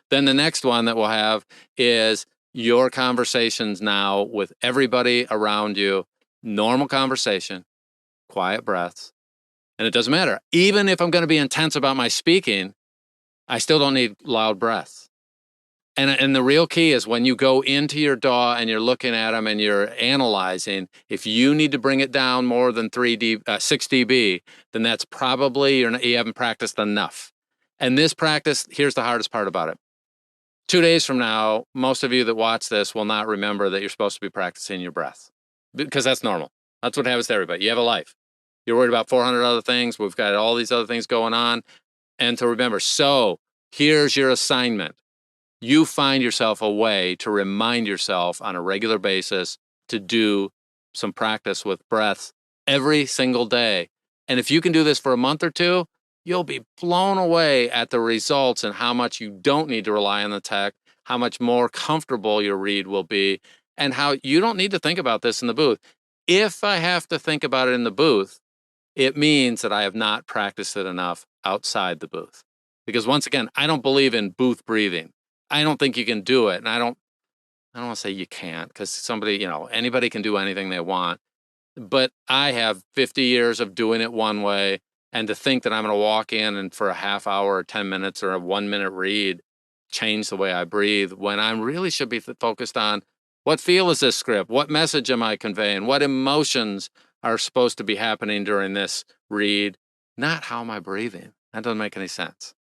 Then the next one that we'll have is your conversations now with everybody around you. Normal conversation, quiet breaths. And it doesn't matter. Even if I'm going to be intense about my speaking, I still don't need loud breaths. And the real key is when you go into your DAW and you're looking at them and you're analyzing, if you need to bring it down more than 6 dB, then that's probably you haven't practiced enough. And this practice, here's the hardest part about it. 2 days from now, most of you that watch this will not remember that you're supposed to be practicing your breath, because that's normal. That's what happens to everybody. You have a life. You're worried about 400 other things. We've got all these other things going on. And to remember, so here's your assignment. You find yourself a way to remind yourself on a regular basis to do some practice with breaths every single day. And if you can do this for a month or two, you'll be blown away at the results and how much you don't need to rely on the tech, how much more comfortable your read will be, and how you don't need to think about this in the booth. If I have to think about it in the booth, it means that I have not practiced it enough outside the booth. Because once again, I don't believe in booth breathing. I don't think you can do it. And I don't want to say you can't, because somebody, anybody can do anything they want. But I have 50 years of doing it one way. And to think that I'm going to walk in and for a half hour or 10 minutes or a 1 minute read, change the way I breathe, when I really should be focused on what feel is this script? What message am I conveying? What emotions are supposed to be happening during this read? Not how am I breathing? That doesn't make any sense.